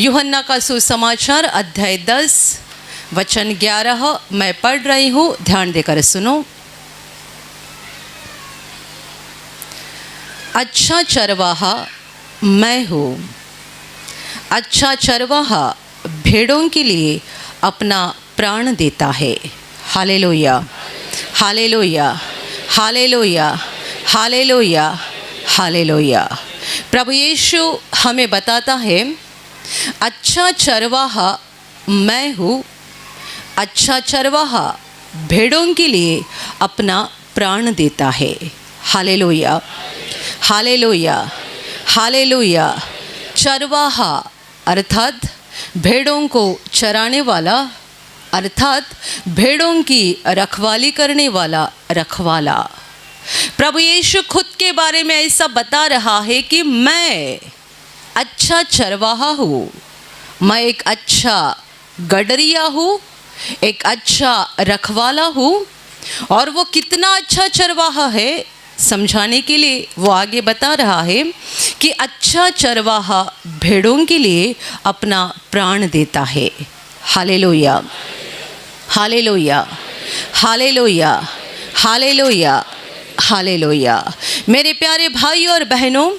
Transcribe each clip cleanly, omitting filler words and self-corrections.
यूहन्ना का सुसमाचार अध्याय 10 वचन 11 मैं पढ़ रही हूँ, ध्यान देकर सुनो। अच्छा चरवाहा मैं हूँ। अच्छा चरवाहा भेड़ों के लिए अपना प्राण देता है। Hallelujah, hallelujah, hallelujah, hallelujah, hallelujah. प्रभु यीशु हमें बताता है, अच्छा चरवाहा मैं हूँ। अच्छा चरवाहा भेड़ों के लिए अपना प्राण देता है। Hallelujah, hallelujah, hallelujah. चरवाहा अर्थात भेड़ों को चराने वाला, अर्थात भेड़ों की रखवाली करने वाला रखवाला। प्रभु यीशु खुद के बारे में ऐसा बता रहा है कि मैं अच्छा चरवाहा हूँ, मैं एक अच्छा गडरिया हूँ, एक अच्छा रखवाला हूँ। और वो कितना अच्छा चरवाहा है समझाने के लिए वो आगे बता रहा है कि अच्छा चरवाहा भेड़ों के लिए अपना प्राण देता है। Hallelujah, hallelujah, hallelujah, hallelujah, hallelujah. मेरे प्यारे भाई और बहनों,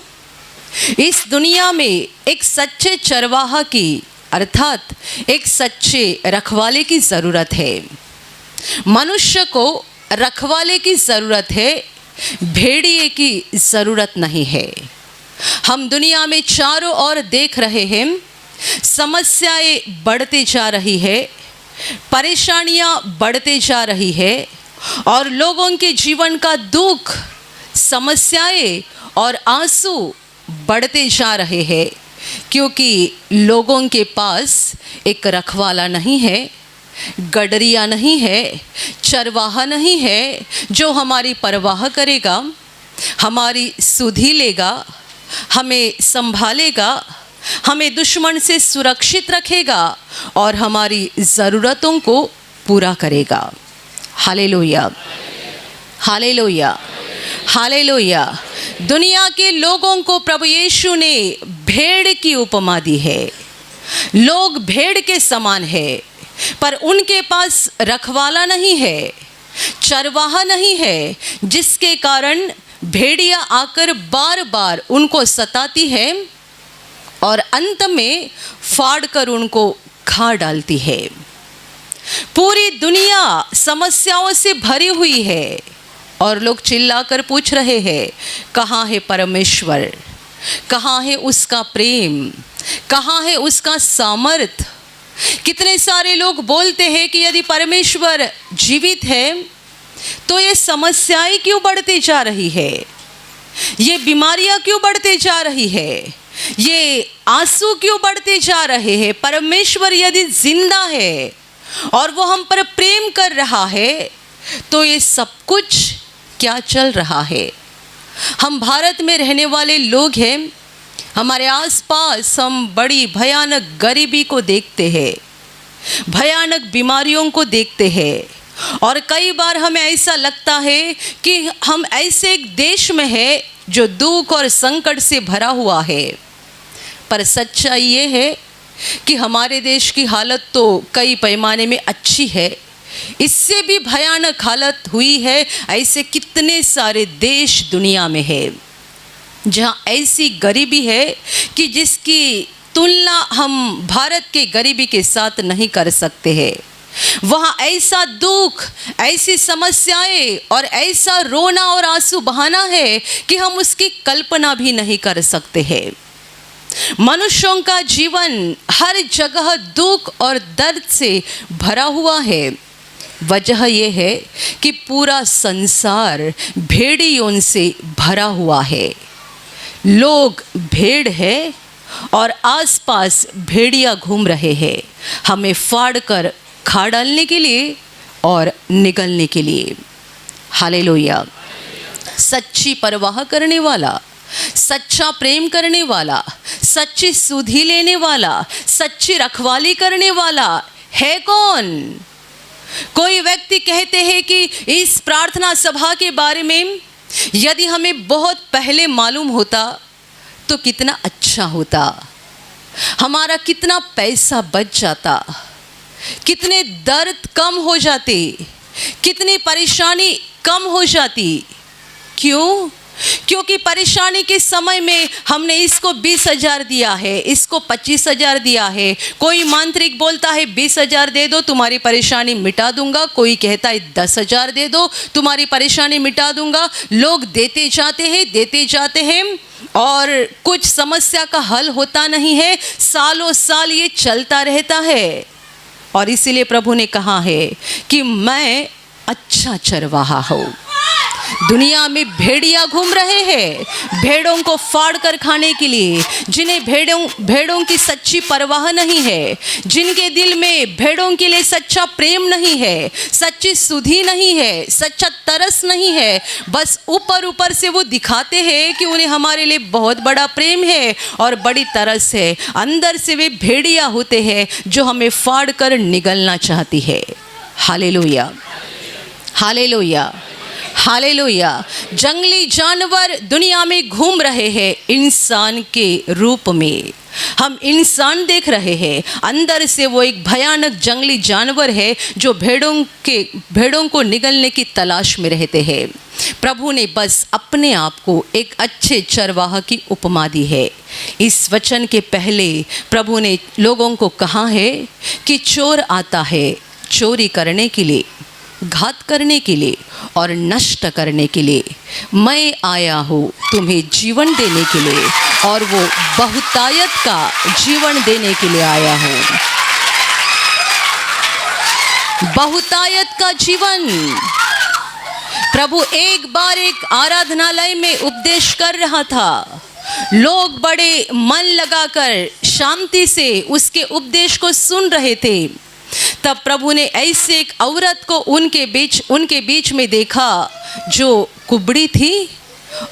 इस दुनिया में एक सच्चे चरवाहा की अर्थात एक सच्चे रखवाले की ज़रूरत है। मनुष्य को रखवाले की ज़रूरत है, भेड़िए की ज़रूरत नहीं है। हम दुनिया में चारों ओर देख रहे हैं, समस्याएं बढ़ते जा रही है, परेशानियां बढ़ते जा रही है और लोगों के जीवन का दुख, समस्याएं और आंसू बढ़ते जा रहे हैं, क्योंकि लोगों के पास एक रखवाला नहीं है, गडरिया नहीं है, चरवाहा नहीं है जो हमारी परवाह करेगा, हमारी सुधि लेगा, हमें संभालेगा, हमें दुश्मन से सुरक्षित रखेगा और हमारी ज़रूरतों को पूरा करेगा। Hallelujah, hallelujah, hallelujah. दुनिया के लोगों को प्रभु यीशु ने भेड़ की उपमा दी है। लोग भेड़ के समान है, पर उनके पास रखवाला नहीं है, चरवाहा नहीं है, जिसके कारण भेड़िया आकर बार बार उनको सताती है और अंत में फाड़ कर उनको खा डालती है। पूरी दुनिया समस्याओं से भरी हुई है और लोग चिल्लाकर पूछ रहे हैं, कहाँ है परमेश्वर, कहाँ है उसका प्रेम, कहाँ है उसका सामर्थ। कितने सारे लोग बोलते हैं कि यदि परमेश्वर जीवित है तो ये समस्याएं क्यों बढ़ती जा रही है, ये बीमारियां क्यों बढ़ती जा रही है, ये आंसू क्यों बढ़ते जा रहे हैं। परमेश्वर यदि जिंदा है और वो हम पर प्रेम कर रहा है तो ये सब कुछ क्या चल रहा है। हम भारत में रहने वाले लोग हैं, हमारे आसपास हम बड़ी भयानक गरीबी को देखते हैं, भयानक बीमारियों को देखते हैं और कई बार हमें ऐसा लगता है कि हम ऐसे एक देश में हैं जो दुख और संकट से भरा हुआ है। पर सच्चाई ये है कि हमारे देश की हालत तो कई पैमाने में अच्छी है, इससे भी भयानक हालत हुई है। ऐसे कितने सारे देश दुनिया में है जहाँ ऐसी गरीबी है कि जिसकी तुलना हम भारत के गरीबी के साथ नहीं कर सकते हैं। वहाँ ऐसा दुख, ऐसी समस्याएं और ऐसा रोना और आंसू बहाना है कि हम उसकी कल्पना भी नहीं कर सकते हैं। मनुष्यों का जीवन हर जगह दुख और दर्द से भरा हुआ है। वजह यह है कि पूरा संसार भेड़ियों से भरा हुआ है। लोग भेड़ है और आसपास भेड़िया घूम रहे हैं, हमें फाड़ कर खा डालने के लिए और निगलने के लिए। हालेलुया। सच्ची परवाह करने वाला, सच्चा प्रेम करने वाला, सच्ची सुधि लेने वाला, सच्ची रखवाली करने वाला है कौन? कोई व्यक्ति कहते हैं कि इस प्रार्थना सभा के बारे में यदि हमें बहुत पहले मालूम होता तो कितना अच्छा होता। हमारा कितना पैसा बच जाता, कितने दर्द कम हो जाते, कितनी परेशानी कम हो जाती। क्यों? क्योंकि परेशानी के समय में हमने इसको 20,000 दिया है, इसको 25,000 दिया है। कोई मांत्रिक बोलता है 20,000 दे दो तुम्हारी परेशानी मिटा दूंगा, कोई कहता है 10,000 दे दो तुम्हारी परेशानी मिटा दूंगा। लोग देते जाते हैं और कुछ समस्या का हल होता नहीं है, सालों साल ये चलता रहता है। और इसीलिए प्रभु ने कहा है कि मैं अच्छा चरवाहा हूँ। दुनिया में भेड़िया घूम रहे हैं भेड़ों को फाड़ कर खाने के लिए, जिन्हें भेड़ों की सच्ची परवाह नहीं है, जिनके दिल में भेड़ों के लिए सच्चा प्रेम नहीं है, सच्ची सुधि नहीं है, सच्चा तरस नहीं है। बस ऊपर से वो दिखाते हैं कि उन्हें हमारे लिए बहुत बड़ा प्रेम है और बड़ी तरस है। अंदर से वे भेड़िया होते हैं जो हमें फाड़ कर निगलना चाहती है। Hallelujah, hallelujah, hallelujah. जंगली जानवर दुनिया में घूम रहे हैं इंसान के रूप में। हम इंसान देख रहे हैं, अंदर से वो एक भयानक जंगली जानवर है जो भेड़ों को निगलने की तलाश में रहते हैं। प्रभु ने बस अपने आप को एक अच्छे चरवाहा की उपमा दी है। इस वचन के पहले प्रभु ने लोगों को कहा है कि चोर आता है चोरी करने के लिए, घात करने के लिए और नष्ट करने के लिए। मैं आया हूँ तुम्हें जीवन देने के लिए, और वो बहुतायत का जीवन देने के लिए आया हूँ। बहुतायत का जीवन। प्रभु एक बार एक आराधनालय में उपदेश कर रहा था। लोग बड़े मन लगाकर शांति से उसके उपदेश को सुन रहे थे। तब प्रभु ने ऐसे एक औरत को उनके बीच में देखा जो कुबड़ी थी,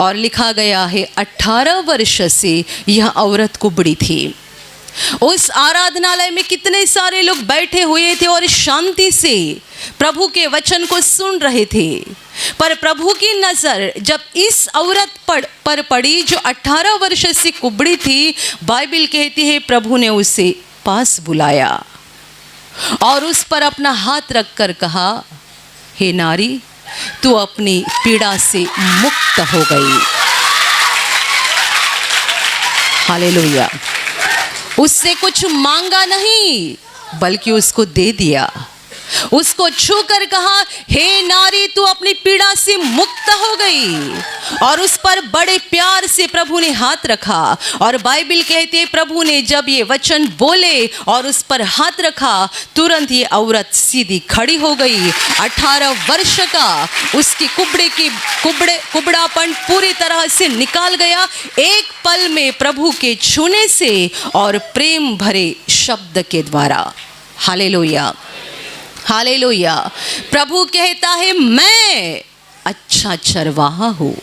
और लिखा गया है 18 वर्ष से यह औरत कुबड़ी थी। उस आराधनालय में कितने सारे लोग बैठे हुए थे और शांति से प्रभु के वचन को सुन रहे थे, पर प्रभु की नज़र जब इस औरत पर पड़ी जो 18 वर्ष से कुबड़ी थी, बाइबल कहती है प्रभु ने उसे पास बुलाया और उस पर अपना हाथ रखकर कहा, हे नारी, तू अपनी पीड़ा से मुक्त हो गई। हालेलुया। उससे कुछ मांगा नहीं बल्कि उसको दे दिया। उसको छूकर कहा, हे नारी, तू अपनी पीड़ा से मुक्त हो गई। और उस पर बड़े प्यार से प्रभु ने हाथ रखा, और बाइबल कहती है प्रभु ने जब ये वचन बोले और उस पर हाथ रखा, तुरंत ये औरत सीधी खड़ी हो गई। 18 वर्ष का उसकी कुबड़ापन पूरी तरह से निकाल गया, एक पल में प्रभु के छूने से और प्रेम भरे शब्द के द्वारा। Hallelujah, hallelujah. प्रभु कहता है, मैं अच्छा चरवाहा हूँ,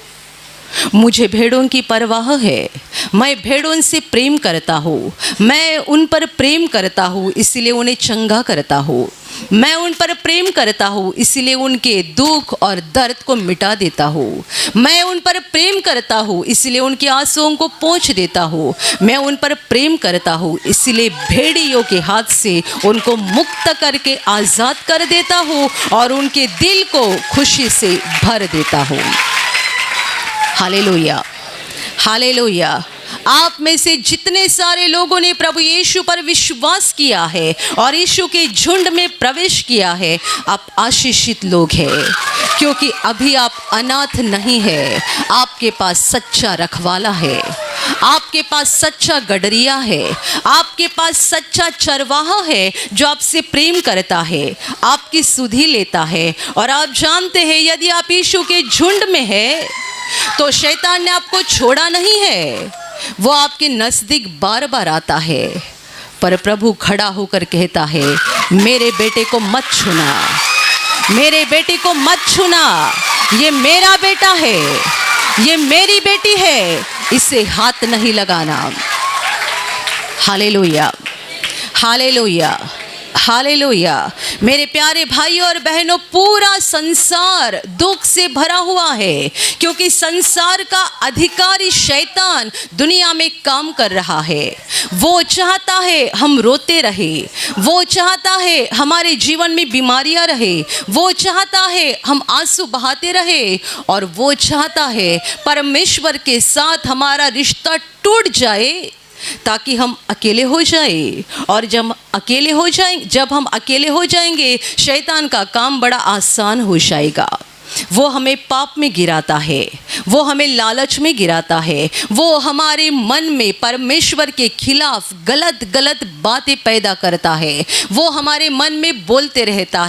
मुझे भेड़ों की परवाह है, मैं भेड़ों से प्रेम करता हूँ, मैं उन पर प्रेम करता हूँ इसलिए उन्हें चंगा करता हूँ, मैं उन पर प्रेम करता हूँ इसलिए उनके दुख और दर्द को मिटा देता हूँ, मैं उन पर प्रेम करता हूँ इसलिए उनके आंसुओं को पोंछ देता हूँ, मैं उन पर प्रेम करता हूँ इसलिए भेड़ियों के हाथ से उनको मुक्त करके आज़ाद कर देता हूँ और उनके दिल को खुशी से भर देता हूँ। Hallelujah, hallelujah. आप में से जितने सारे लोगों ने प्रभु यीशु पर विश्वास किया है और यीशु के झुंड में प्रवेश किया है, आप आशीषित लोग हैं, क्योंकि अभी आप अनाथ नहीं है, आपके पास सच्चा रखवाला है, आपके पास सच्चा गडरिया है, आपके पास सच्चा चरवाहा है जो आपसे प्रेम करता है, आपकी सुधि लेता है। और आप जानते हैं यदि आप यीशु के झुंड में है तो शैतान ने आपको छोड़ा नहीं है, वो आपके नज़दीक बार बार आता है, पर प्रभु खड़ा होकर कहता है, मेरे बेटे को मत छूना, मेरे बेटे को मत छूना, ये मेरा बेटा है, ये मेरी बेटी है, इसे हाथ नहीं लगाना। Hallelujah, hallelujah, hallelujah. मेरे प्यारे भाइयों और बहनों, पूरा संसार दुख से भरा हुआ है क्योंकि संसार का अधिकारी शैतान दुनिया में काम कर रहा है। वो चाहता है हम रोते रहे, वो चाहता है हमारे जीवन में बीमारियां रहे, वो चाहता है हम आंसू बहाते रहे, और वो चाहता है परमेश्वर के साथ हमारा रिश्ता टूट जाए ताकि हम अकेले हो जाए। और जब हम अकेले हो जाएंगे, शैतान का काम बड़ा आसान हो जाएगा। वो हमें पाप में गिराता है, वो हमें लालच में गिराता है, वो हमारे मन में परमेश्वर के खिलाफ गलत गलत बातें पैदा करता है। वो हमारे मन में बोलते रहता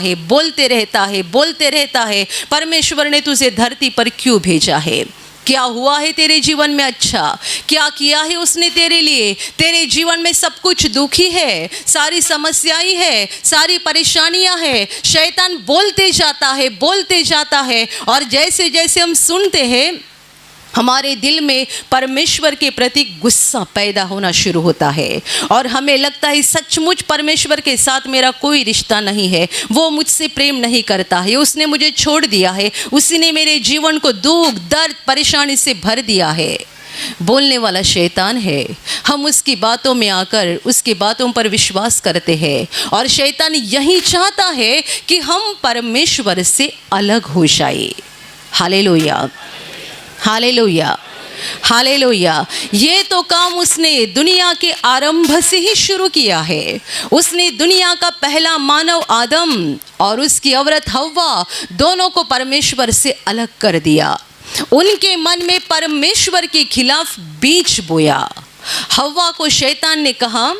है, परमेश्वर ने तुझे धरती पर क्यों भेजा है? क्या हुआ है तेरे जीवन में अच्छा? क्या किया है उसने तेरे लिए? तेरे जीवन में सब कुछ दुखी है, सारी समस्याएं है, सारी परेशानियां है। शैतान बोलते जाता है और जैसे जैसे हम सुनते हैं, हमारे दिल में परमेश्वर के प्रति गुस्सा पैदा होना शुरू होता है और हमें लगता है सचमुच परमेश्वर के साथ मेरा कोई रिश्ता नहीं है, वो मुझसे प्रेम नहीं करता है, उसने मुझे छोड़ दिया है, उसने मेरे जीवन को दुख दर्द परेशानी से भर दिया है। बोलने वाला शैतान है। हम उसकी बातों में आकर उसकी बातों पर विश्वास करते हैं और शैतान यही चाहता है कि हम परमेश्वर से अलग हो जाए। Hallelujah, hallelujah, hallelujah. ये तो काम उसने दुनिया के आरंभ से ही शुरू किया है। उसने दुनिया का पहला मानव आदम और उसकी औरत हव्वा दोनों को परमेश्वर से अलग कर दिया। उनके मन में परमेश्वर के खिलाफ बीज बोया। हव्वा को शैतान ने कहा,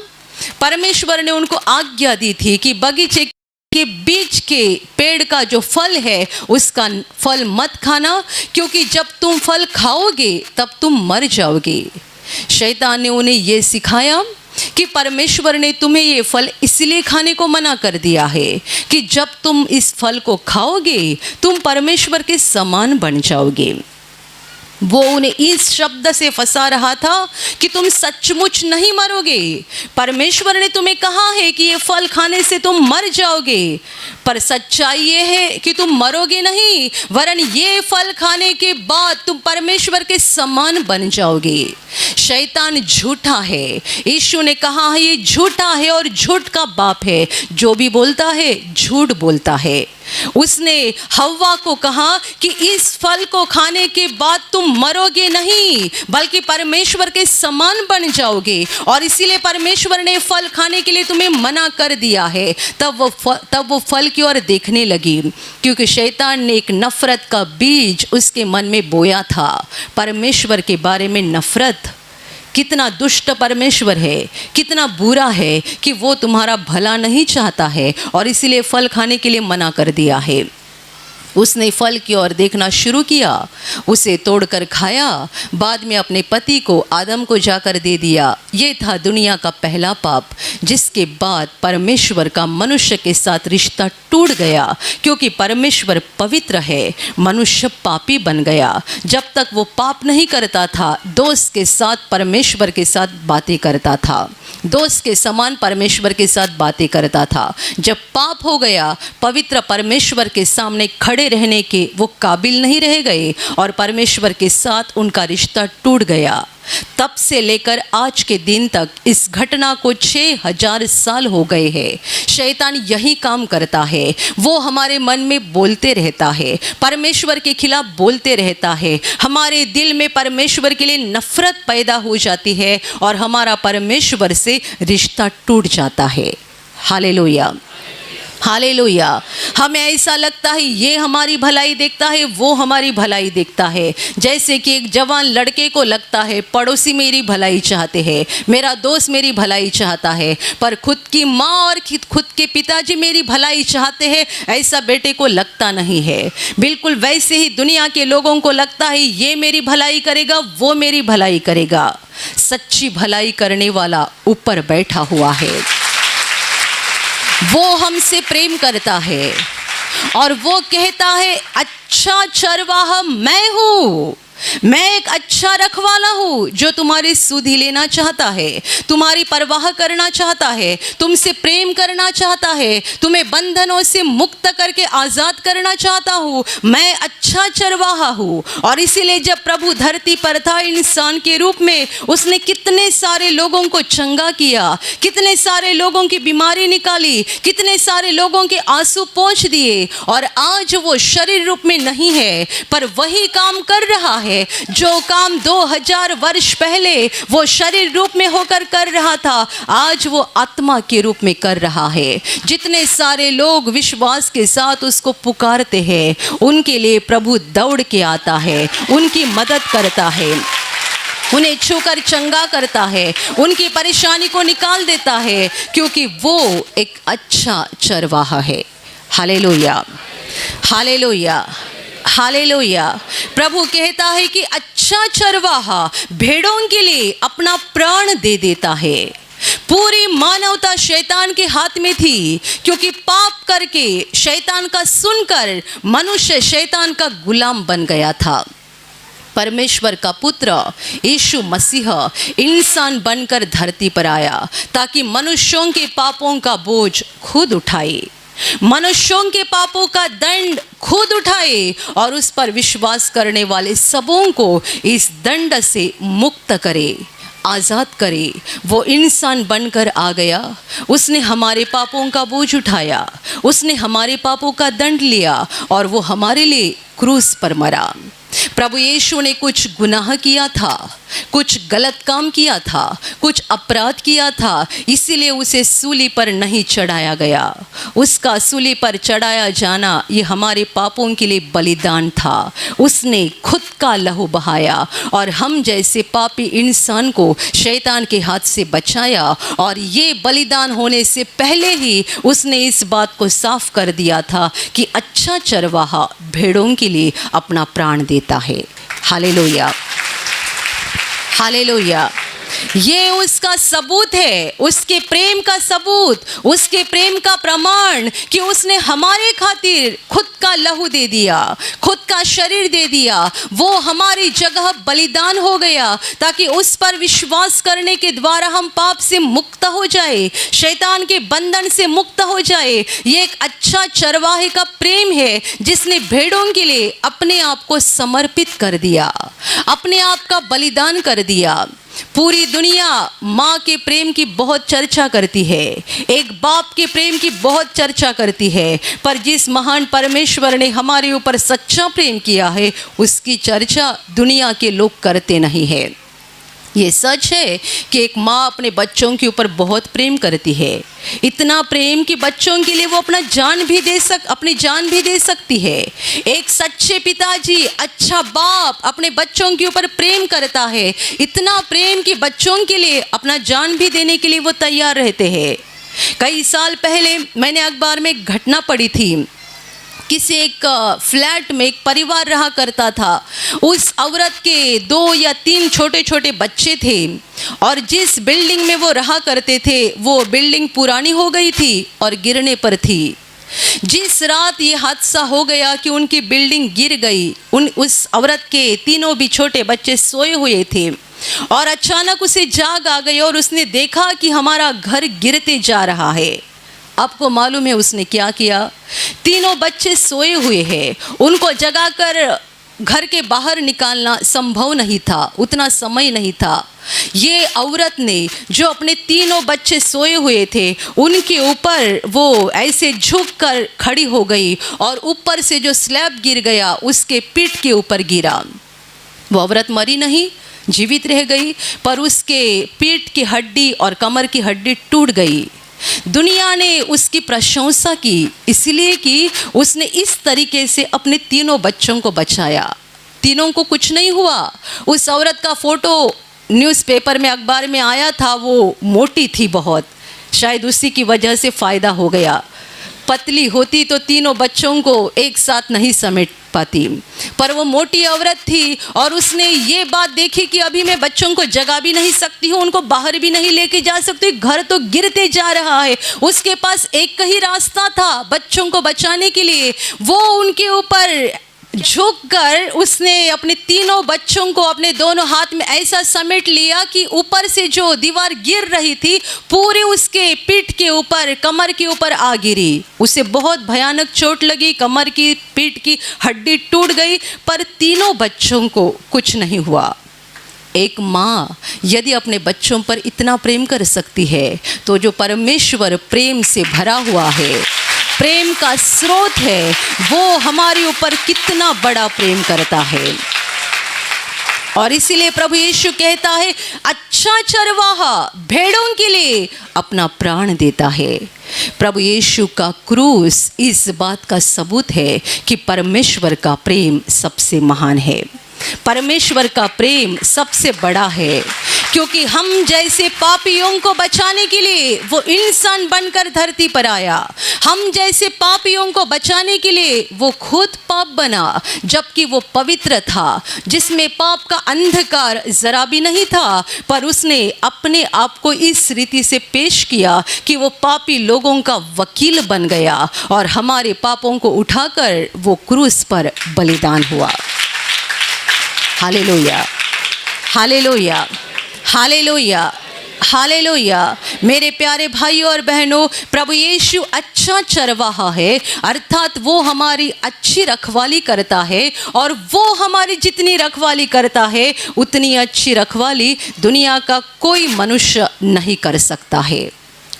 परमेश्वर ने उनको आज्ञा दी थी कि बगीचे के बीच के पेड़ का जो फल है उसका फल मत खाना, क्योंकि जब तुम फल खाओगे तब तुम मर जाओगे। शैतान ने उन्हें यह सिखाया कि परमेश्वर ने तुम्हें ये फल इसलिए खाने को मना कर दिया है कि जब तुम इस फल को खाओगे तुम परमेश्वर के समान बन जाओगे। वो उन्हें इस शब्द से फंसा रहा था कि तुम सचमुच नहीं मरोगे। परमेश्वर ने तुम्हें कहा है कि ये फल खाने से तुम मर जाओगे, पर सच्चाई ये है कि तुम मरोगे नहीं, वरन ये फल खाने के बाद तुम परमेश्वर के समान बन जाओगे। शैतान झूठा है। यीशु ने कहा है ये झूठा है और झूठ का बाप है। जो भी बोलता है झूठ बोलता है। उसने हव्वा को कहा कि इस फल को खाने के बाद तुम मरोगे नहीं बल्कि परमेश्वर के समान बन जाओगे, और इसीलिए परमेश्वर ने फल खाने के लिए तुम्हें मना कर दिया है। तब वो फल की ओर देखने लगी, क्योंकि शैतान ने एक नफरत का बीज उसके मन में बोया था। परमेश्वर के बारे में नफरत। कितना दुष्ट परमेश्वर है, कितना बुरा है कि वो तुम्हारा भला नहीं चाहता है और इसीलिए फल खाने के लिए मना कर दिया है। उसने फल की ओर देखना शुरू किया, उसे तोड़कर खाया, बाद में अपने पति को आदम को जाकर दे दिया। ये था दुनिया का पहला पाप, जिसके बाद परमेश्वर का मनुष्य के साथ रिश्ता टूट गया, क्योंकि परमेश्वर पवित्र है, मनुष्य पापी बन गया। जब तक वो पाप नहीं करता था, दोस्त के साथ परमेश्वर के साथ बातें करता था, दोस्त के समान परमेश्वर के साथ बातें करता था। जब पाप हो गया, पवित्र परमेश्वर के सामने खड़े रहने के वो काबिल नहीं रह गए और परमेश्वर के साथ उनका रिश्ता टूट गया। तब से लेकर आज के दिन तक इस घटना को 6000 साल हो गए हैं। शैतान यही काम करता है। वो हमारे मन में बोलते रहता है, परमेश्वर के खिलाफ बोलते रहता है। हमारे दिल में परमेश्वर के लिए नफरत पैदा हो जाती है और हमारा परमेश्वर से रिश्ता टूट जाता है। Hallelujah, hallelujah. हमें ऐसा लगता है ये हमारी भलाई देखता है, वो हमारी भलाई देखता है। जैसे कि एक जवान लड़के को लगता है पड़ोसी मेरी भलाई चाहते हैं, मेरा दोस्त मेरी भलाई चाहता है, पर खुद की माँ और खुद के पिताजी मेरी भलाई चाहते हैं, ऐसा बेटे को लगता नहीं है। बिल्कुल वैसे ही दुनिया के लोगों को लगता है ये मेरी भलाई करेगा, वो मेरी भलाई करेगा। सच्ची भलाई करने वाला ऊपर बैठा हुआ है, वो हमसे प्रेम करता है और वो कहता है अच्छा चरवाहा मैं हूँ, मैं एक अच्छा रखवाला हूँ जो तुम्हारी सुधि लेना चाहता है, तुम्हारी परवाह करना चाहता है, तुमसे प्रेम करना चाहता है, तुम्हें बंधनों से मुक्त करके आज़ाद करना चाहता हूँ। मैं अच्छा चरवाहा हूँ। और इसीलिए जब प्रभु धरती पर था इंसान के रूप में, उसने कितने सारे लोगों को चंगा किया, कितने सारे लोगों की बीमारी निकाली, कितने सारे लोगों के आंसू पोंछ दिए। और आज वो शरीर रूप में नहीं है, पर वही काम कर रहा है जो काम 2000 वर्ष पहले वो शरीर रूप में होकर कर रहा था, आज वो आत्मा के रूप में कर रहा है। जितने सारे लोग विश्वास के साथ उसको पुकारते हैं, उनके लिए प्रभु दौड़ के आता है, उनकी मदद करता है, उन्हें छूकर चंगा करता है, उनकी परेशानी को निकाल देता है, क्योंकि वो एक अच्छा चरवाहा है। Hallelujah, hallelujah, hallelujah. प्रभु कहता है कि अच्छा चरवाहा भेड़ों के लिए अपना प्राण दे देता है। पूरी मानवता शैतान के हाथ में थी, क्योंकि पाप करके शैतान का सुनकर मनुष्य शैतान का गुलाम बन गया था। परमेश्वर का पुत्र यीशु मसीह इंसान बनकर धरती पर आया ताकि मनुष्यों के पापों का बोझ खुद उठाए, मनुष्यों के पापों का दंड खुद उठाए और उस पर विश्वास करने वाले सबों को इस दंड से मुक्त करे, आज़ाद करे। वो इंसान बनकर आ गया, उसने हमारे पापों का बोझ उठाया, उसने हमारे पापों का दंड लिया और वो हमारे लिए क्रूस पर मरा। प्रभु यीशु ने कुछ गुनाह किया था, कुछ गलत काम किया था, कुछ अपराध किया था, इसीलिए उसे सूली पर नहीं चढ़ाया गया। उसका सूली पर चढ़ाया जाना ये हमारे पापों के लिए बलिदान था। उसने खुद का लहू बहाया और हम जैसे पापी इंसान को शैतान के हाथ से बचाया। और ये बलिदान होने से पहले ही उसने इस बात को साफ कर दिया था कि अच्छा चरवाहा भेड़ों के लिए अपना प्राण देता है। Hallelujah, hallelujah. ये उसका सबूत है, उसके प्रेम का सबूत, उसके प्रेम का प्रमाण कि उसने हमारे खातिर खुद का लहू दे दिया, खुद का शरीर दे दिया। वो हमारी जगह बलिदान हो गया ताकि उस पर विश्वास करने के द्वारा हम पाप से मुक्त हो जाए, शैतान के बंधन से मुक्त हो जाए। ये एक अच्छा चरवाहे का प्रेम है जिसने भेड़ों के लिए अपने आप को समर्पित कर दिया, अपने आप का बलिदान कर दिया। पूरी दुनिया माँ के प्रेम की बहुत चर्चा करती है, एक बाप के प्रेम की बहुत चर्चा करती है, पर जिस महान परमेश्वर ने हमारे ऊपर सच्चा प्रेम किया है उसकी चर्चा दुनिया के लोग करते नहीं है। ये सच है कि एक माँ अपने बच्चों के ऊपर बहुत प्रेम करती है, इतना प्रेम कि बच्चों के लिए वो अपनी जान भी दे सकती है। एक सच्चे पिताजी, अच्छा बाप अपने बच्चों के ऊपर प्रेम करता है, इतना प्रेम कि बच्चों के लिए अपना जान भी देने के लिए वो तैयार रहते हैं। कई साल पहले मैंने अखबार में एक घटना पढ़ी थी। किसी एक फ्लैट में एक परिवार रहा करता था। उस औरत के 2 या 3 छोटे छोटे बच्चे थे और जिस बिल्डिंग में वो रहा करते थे वो बिल्डिंग पुरानी हो गई थी और गिरने पर थी। जिस रात ये हादसा हो गया कि उनकी बिल्डिंग गिर गई, उस औरत के 3 भी छोटे बच्चे सोए हुए थे और अचानक उसे जाग आ गई और उसने देखा कि हमारा घर गिरते जा रहा है। आपको मालूम है उसने क्या किया? 3 बच्चे सोए हुए हैं, उनको जगाकर घर के बाहर निकालना संभव नहीं था, उतना समय नहीं था। ये औरत ने जो अपने 3 बच्चे सोए हुए थे उनके ऊपर वो ऐसे झुक कर खड़ी हो गई और ऊपर से जो स्लैब गिर गया उसके पीठ के ऊपर गिरा। वो औरत मरी नहीं, जीवित रह गई, पर उसके पीठ की हड्डी और कमर की हड्डी टूट गई। दुनिया ने उसकी प्रशंसा की इसलिए कि उसने इस तरीके से अपने 3 बच्चों को बचाया। 3 को कुछ नहीं हुआ। उस औरत का फोटो न्यूज़पेपर में, अखबार में आया था। वो मोटी थी बहुत, शायद उसी की वजह से फ़ायदा हो गया। पतली होती तो 3 बच्चों को एक साथ नहीं समेट पाती, पर वो मोटी औरत थी और उसने ये बात देखी कि अभी मैं बच्चों को जगा भी नहीं सकती हूँ, उनको बाहर भी नहीं लेके जा सकती, घर तो गिरते जा रहा है। उसके पास एक ही रास्ता था बच्चों को बचाने के लिए। वो उनके ऊपर झुककर उसने अपने तीनों बच्चों को अपने दोनों हाथ में ऐसा समेट लिया कि ऊपर से जो दीवार गिर रही थी पूरी उसके पीठ के ऊपर, कमर के ऊपर आ गिरी। उसे बहुत भयानक चोट लगी, कमर की, पीठ की हड्डी टूट गई, पर तीनों बच्चों को कुछ नहीं हुआ। एक माँ यदि अपने बच्चों पर इतना प्रेम कर सकती है तो जो परमेश्वर प्रेम से भरा हुआ है, प्रेम का स्रोत है, वो हमारे ऊपर कितना बड़ा प्रेम करता है। और इसीलिए प्रभु यीशु कहता है, अच्छा चरवाहा भेड़ों के लिए अपना प्राण देता है। प्रभु यीशु का क्रूस इस बात का सबूत है कि परमेश्वर का प्रेम सबसे महान है, परमेश्वर का प्रेम सबसे बड़ा है, क्योंकि हम जैसे पापियों को बचाने के लिए वो इंसान बनकर धरती पर आया। हम जैसे पापियों को बचाने के लिए वो खुद पाप बना, जबकि वो पवित्र था, जिसमें पाप का अंधकार जरा भी नहीं था, पर उसने अपने आप को इस रीति से पेश किया कि वो पापी लोगों का वकील बन गया और हमारे पापों को उठाकर वो क्रूस पर बलिदान हुआ। Hallelujah, hallelujah, hallelujah, hallelujah. मेरे प्यारे भाइयों और बहनों, प्रभु यीशु अच्छा चरवाहा है, अर्थात वो हमारी अच्छी रखवाली करता है, और वो हमारी जितनी रखवाली करता है उतनी अच्छी रखवाली दुनिया का कोई मनुष्य नहीं कर सकता है,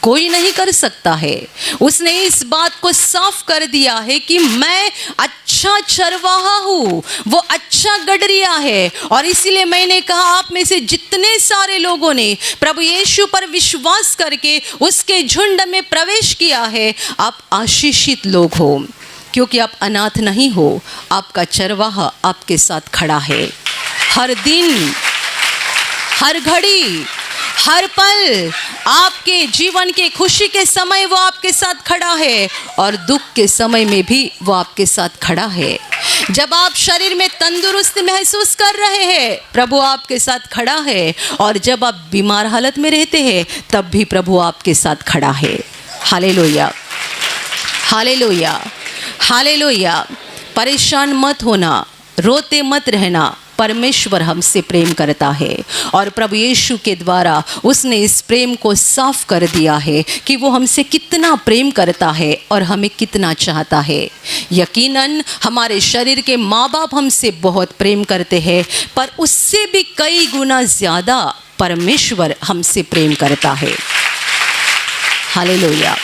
कोई नहीं कर सकता है। उसने इस बात को साफ कर दिया है कि मैं अच्छा चरवाहा हूँ, वो अच्छा गडरिया है। और इसीलिए मैंने कहा, आप में से जितने सारे लोगों ने प्रभु यीशु पर विश्वास करके उसके झुंड में प्रवेश किया है, आप आशीषित लोग हो, क्योंकि आप अनाथ नहीं हो, आपका चरवाहा आपके साथ खड़ा है। हर दिन, हर घड़ी, हर पल, आपके जीवन के खुशी के समय वो आपके साथ खड़ा है, और दुख के समय में भी वो आपके साथ खड़ा है। जब आप शरीर में तंदुरुस्त महसूस कर रहे हैं, प्रभु आपके साथ खड़ा है, और जब आप बीमार हालत में रहते हैं तब भी प्रभु आपके साथ खड़ा है। Hallelujah, hallelujah, hallelujah. परेशान मत होना, रोते मत रहना, परमेश्वर हमसे प्रेम करता है, और प्रभु यीशु के द्वारा उसने इस प्रेम को साफ कर दिया है कि वो हमसे कितना प्रेम करता है और हमें कितना चाहता है। यकीनन हमारे शरीर के माँ बाप हमसे बहुत प्रेम करते हैं, पर उससे भी कई गुना ज़्यादा परमेश्वर हमसे प्रेम करता है। हालेलुया।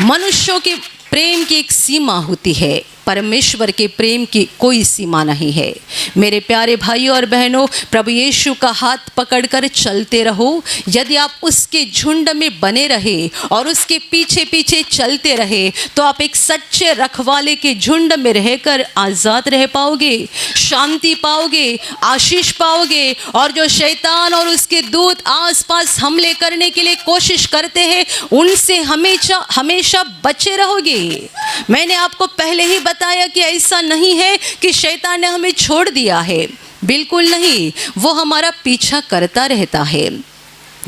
मनुष्यों के प्रेम की एक सीमा होती है, परमेश्वर के प्रेम की कोई सीमा नहीं है। मेरे प्यारे भाइयों और बहनों, प्रभु यीशु का हाथ पकड़कर चलते रहो। यदि आप उसके झुंड में बने रहे और उसके पीछे पीछे चलते रहे, तो आप एक सच्चे रखवाले के झुंड में रहकर आज़ाद रह पाओगे, शांति पाओगे, आशीष पाओगे। और जो शैतान और उसके दूत आसपास हमले करने के लिए कोशिश करते हैं, उनसे हमेशा हमेशा बचे रहोगे। मैंने आपको पहले ही बताया कि ऐसा नहीं है कि शैतान ने हमें छोड़ दिया है, बिल्कुल नहीं, वो हमारा पीछा करता रहता है।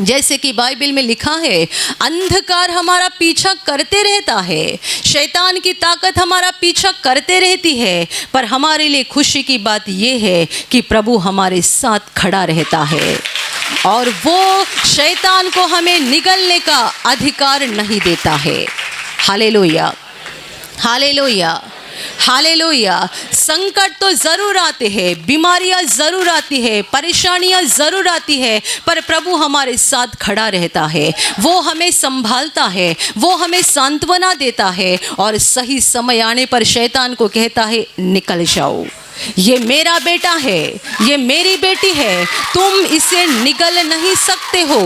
जैसे कि बाइबल में लिखा है, अंधकार हमारा पीछा करते रहता है, शैतान की ताकत हमारा पीछा करते रहती है, पर हमारे लिए खुशी की बात यह है कि प्रभु हमारे साथ खड़ा रहता है, और वो शैतान को हमें निगलने का अधिकार नहीं देता है। Hallelujah, hallelujah, hallelujah. संकट तो ज़रूर आते हैं, बीमारियां ज़रूर आती है, परेशानियां ज़रूर आती है, पर प्रभु हमारे साथ खड़ा रहता है, वो हमें संभालता है, वो हमें सांत्वना देता है, और सही समय आने पर शैतान को कहता है, निकल जाओ, ये मेरा बेटा है, ये मेरी बेटी है, तुम इसे निगल नहीं सकते हो।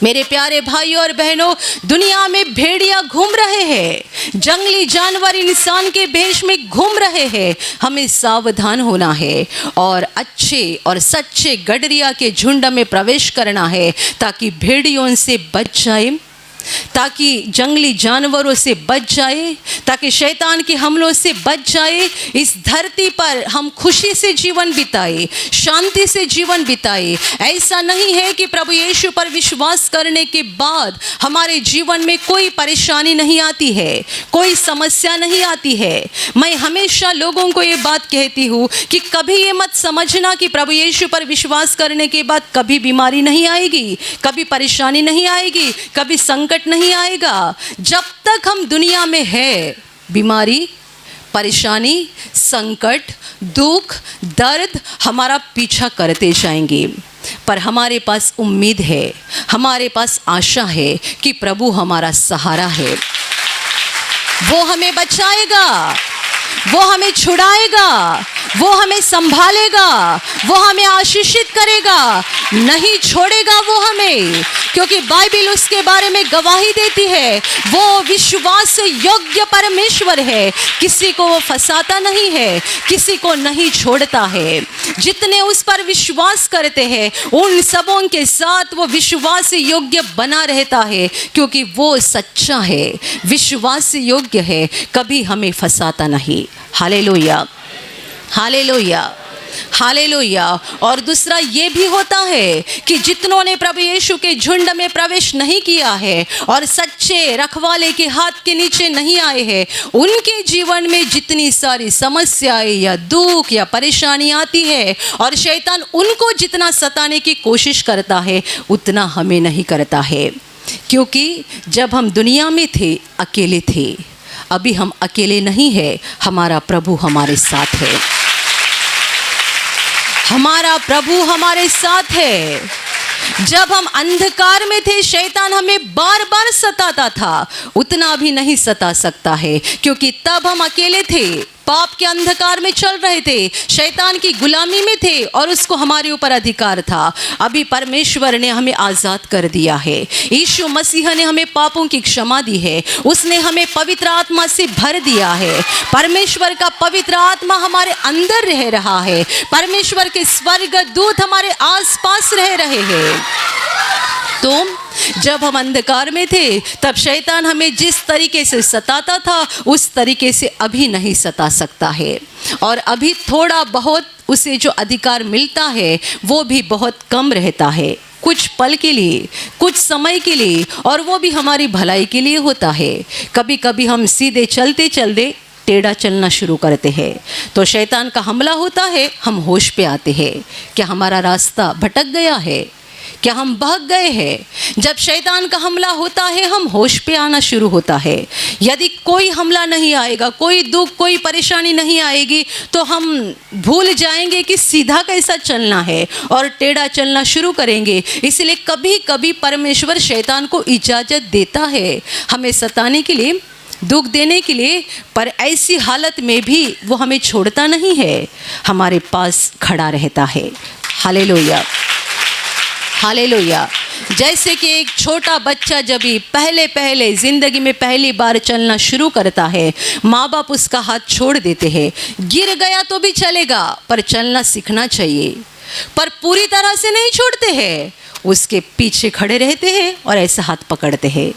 मेरे प्यारे भाइयों और बहनों, दुनिया में भेड़िया घूम रहे हैं, जंगली जानवर इंसान के भेष में घूम रहे हैं। हमें सावधान होना है और अच्छे और सच्चे गडरिया के झुंड में प्रवेश करना है, ताकि भेड़ियों से बच जाए ताकि जंगली जानवरों से बच जाए, ताकि शैतान के हमलों से बच जाए। इस धरती पर हम खुशी से जीवन बिताए, शांति से जीवन बिताए। ऐसा नहीं है कि प्रभु यीशु पर विश्वास करने के बाद हमारे जीवन में कोई परेशानी नहीं आती है, कोई समस्या नहीं आती है। मैं हमेशा लोगों को ये बात कहती हूँ कि कभी ये मत समझना कि प्रभु यीशु पर विश्वास करने के बाद कभी बीमारी नहीं आएगी, कभी परेशानी नहीं आएगी, कभी संकट नहीं आएगा। जब तक हम दुनिया में है, बीमारी, परेशानी, संकट, दुख, दर्द हमारा पीछा करते जाएंगे। पर हमारे पास उम्मीद है, हमारे पास आशा है कि प्रभु हमारा सहारा है। वो हमें बचाएगा, वो हमें छुड़ाएगा, वो हमें संभालेगा, वो हमें आशीषित करेगा, नहीं छोड़ेगा वो हमें, क्योंकि बाइबल उसके बारे में गवाही देती है। वो विश्वास योग्य परमेश्वर है, किसी को वो फंसाता नहीं है, किसी को नहीं छोड़ता है। जितने उस पर विश्वास करते हैं उन सबों के साथ वो विश्वास योग्य बना रहता है, क्योंकि वो सच्चा है, विश्वास योग्य है, कभी हमें फंसाता नहीं। Hallelujah, hallelujah, hallelujah. और दूसरा ये भी होता है कि जितनों ने प्रभु यीशु के झुंड में प्रवेश नहीं किया है और सच्चे रखवाले के हाथ के नीचे नहीं आए हैं, उनके जीवन में जितनी सारी समस्याएं या दुख या परेशानी आती है और शैतान उनको जितना सताने की कोशिश करता है उतना हमें नहीं करता है। क्योंकि जब हम दुनिया में थे अकेले थे, अभी हम अकेले नहीं हैं, हमारा प्रभु हमारे साथ है, हमारा प्रभु हमारे साथ है। जब हम अंधकार में थे शैतान हमें बार बार सताता था, उतना भी नहीं सता सकता है, क्योंकि तब हम अकेले थे, पाप के अंधकार में चल रहे थे, शैतान की गुलामी में थे और उसको हमारे ऊपर अधिकार था। अभी परमेश्वर ने हमें आज़ाद कर दिया है, यीशु मसीह ने हमें पापों की क्षमा दी है, उसने हमें पवित्र आत्मा से भर दिया है। परमेश्वर का पवित्र आत्मा हमारे अंदर रह रहा है, परमेश्वर के स्वर्ग दूत हमारे आसपास रह रहे हैं। तो जब हम अंधकार में थे तब शैतान हमें जिस तरीके से सताता था उस तरीके से अभी नहीं सता सकता है, और अभी थोड़ा बहुत उसे जो अधिकार मिलता है वो भी बहुत कम रहता है, कुछ पल के लिए, कुछ समय के लिए, और वो भी हमारी भलाई के लिए होता है। कभी कभी हम सीधे चलते चलते टेढ़ा चलना शुरू करते हैं तो शैतान का हमला होता है, हम होश पे आते हैं, क्या हमारा रास्ता भटक गया है, क्या हम भाग गए हैं। जब शैतान का हमला होता है हम होश पे आना शुरू होता है। यदि कोई हमला नहीं आएगा, कोई दुख, कोई परेशानी नहीं आएगी तो हम भूल जाएंगे कि सीधा कैसा चलना है और टेढ़ा चलना शुरू करेंगे। इसलिए कभी कभी परमेश्वर शैतान को इजाज़त देता है हमें सताने के लिए, दुख देने के लिए, पर ऐसी हालत में भी वो हमें छोड़ता नहीं है, हमारे पास खड़ा रहता है। Hallelujah, hallelujah. जैसे कि एक छोटा बच्चा जब भी पहले ज़िंदगी में पहली बार चलना शुरू करता है, माँ बाप उसका हाथ छोड़ देते हैं, गिर गया तो भी चलेगा पर चलना सीखना चाहिए, पर पूरी तरह से नहीं छोड़ते हैं, उसके पीछे खड़े रहते हैं और ऐसा हाथ पकड़ते हैं।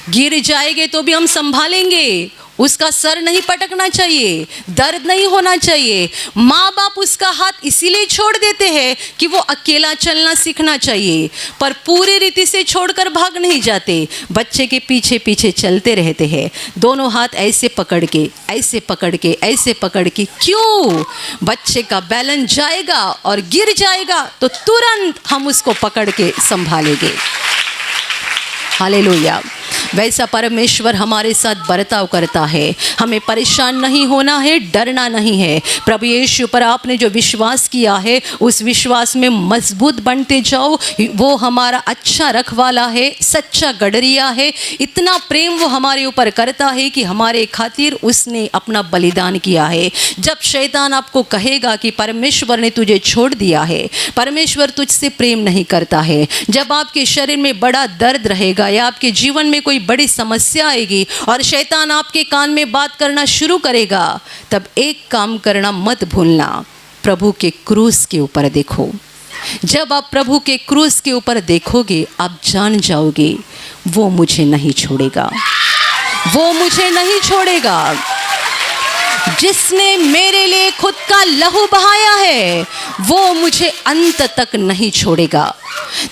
गिर जाएंगे तो भी हम संभालेंगे, उसका सर नहीं पटकना चाहिए, दर्द नहीं होना चाहिए। माँ बाप उसका हाथ इसीलिए छोड़ देते हैं कि वो अकेला चलना सीखना चाहिए, पर पूरी रीति से छोड़कर भाग नहीं जाते, बच्चे के पीछे पीछे चलते रहते हैं, दोनों हाथ ऐसे पकड़ के, ऐसे पकड़ के, ऐसे पकड़ के। क्यों? बच्चे का बैलेंस जाएगा और गिर जाएगा तो तुरंत हम उसको पकड़ के संभालेंगे। हालेलुया। वैसा परमेश्वर हमारे साथ बर्ताव करता है, हमें परेशान नहीं होना है, डरना नहीं है। प्रभु यीशु पर आपने जो विश्वास किया है उस विश्वास में मजबूत बनते जाओ, वो हमारा अच्छा रखवाला है, सच्चा गडरिया है। इतना प्रेम वो हमारे ऊपर करता है कि हमारे खातिर उसने अपना बलिदान किया है। जब शैतान आपको कहेगा कि परमेश्वर ने तुझे छोड़ दिया है, परमेश्वर तुझसे प्रेम नहीं करता है, जब आपके शरीर में बड़ा दर्द रहेगा या आपके जीवन में कोई बड़ी समस्या आएगी और शैतान आपके कान में बात करना शुरू करेगा, तब एक काम करना मत भूलना, प्रभु के क्रूस के ऊपर देखो, जब आप प्रभु के क्रूस के ऊपर देखोगे, आप जान जाओगे वो मुझे नहीं छोड़ेगा, वो मुझे नहीं छोड़ेगा। जिसने मेरे लिए खुद का लहू बहाया है वो मुझे अंत तक नहीं छोड़ेगा।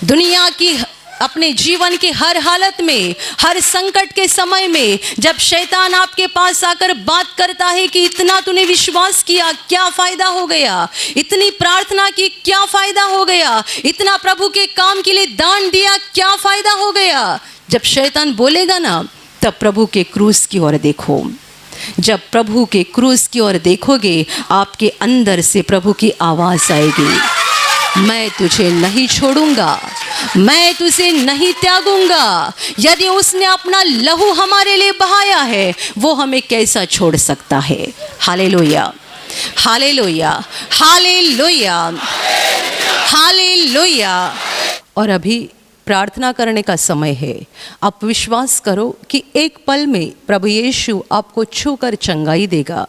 दुनिया की अपने जीवन की हर हालत में, हर संकट के समय में जब शैतान आपके पास आकर बात करता है कि इतना तूने विश्वास किया, क्या फ़ायदा हो गया, इतनी प्रार्थना की, क्या फ़ायदा हो गया, इतना प्रभु के काम के लिए दान दिया, क्या फ़ायदा हो गया, जब शैतान बोलेगा ना, तब प्रभु के क्रूस की ओर देखो। जब प्रभु के क्रूस की ओर देखोगे, आपके अंदर से प्रभु की आवाज़ आएगी, मैं तुझे नहीं छोड़ूंगा, मैं तुझे नहीं त्यागूंगा। यदि उसने अपना लहू हमारे लिए बहाया है, वो हमें कैसा छोड़ सकता है। Hallelujah, hallelujah, hallelujah, hallelujah. और अभी प्रार्थना करने का समय है। आप विश्वास करो कि एक पल में प्रभु यीशु आपको छूकर चंगाई देगा।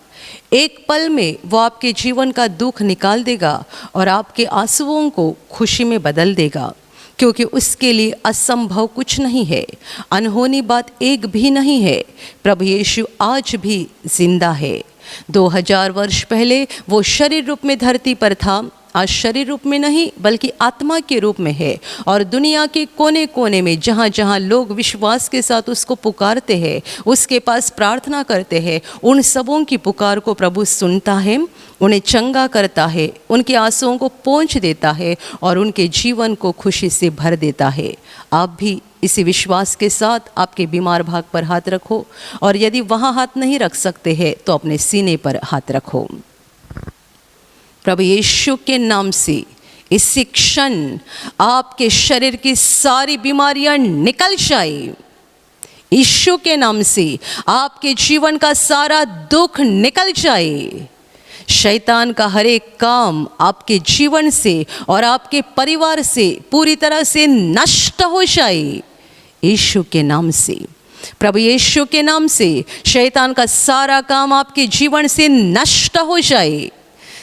एक पल में वो आपके जीवन का दुख निकाल देगा और आपके आंसुओं को खुशी में बदल देगा, क्योंकि उसके लिए असंभव कुछ नहीं है, अनहोनी बात एक भी नहीं है। प्रभु यीशु आज भी जिंदा है। 2000 वर्ष पहले वो शरीर रूप में धरती पर था, आज शरीर रूप में नहीं बल्कि आत्मा के रूप में है। और दुनिया के कोने कोने में जहाँ जहाँ लोग विश्वास के साथ उसको पुकारते हैं, उसके पास प्रार्थना करते हैं, उन सबों की पुकार को प्रभु सुनता है, उन्हें चंगा करता है, उनके आंसुओं को पोंछ देता है और उनके जीवन को खुशी से भर देता है। आप भी इसी विश्वास के साथ आपके बीमार भाग पर हाथ रखो, और यदि वहाँ हाथ नहीं रख सकते हैं तो अपने सीने पर हाथ रखो। प्रभु यीशु के नाम से इसी क्षण आपके शरीर की सारी बीमारियां निकल जाए। यीशु के नाम से आपके जीवन का सारा दुख निकल जाए। शैतान का हर एक काम आपके जीवन से और आपके परिवार से पूरी तरह से नष्ट हो जाए। यीशु के नाम से, प्रभु यीशु के नाम से शैतान का सारा काम आपके जीवन से नष्ट हो जाए।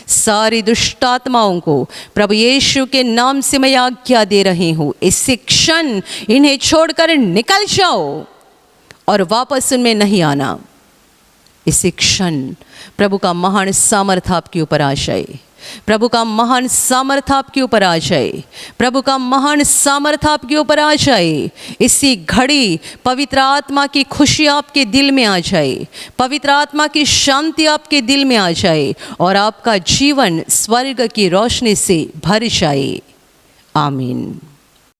सारी दुष्ट आत्माओं को प्रभु यीशु के नाम से मैं आज्ञा दे रही हूँ, इसी क्षण इन्हें छोड़कर निकल जाओ और वापस उनमें नहीं आना। इसी क्षण प्रभु का महान सामर्थ आपके ऊपर आ जाए, प्रभु का महान सामर्थ आपके ऊपर आ जाए, प्रभु का महान सामर्थ आपके ऊपर आ जाए। इसी घड़ी पवित्र आत्मा की खुशी आपके दिल में आ जाए, पवित्र आत्मा की शांति आपके दिल में आ जाए और आपका जीवन स्वर्ग की रोशनी से भर जाए। आमीन।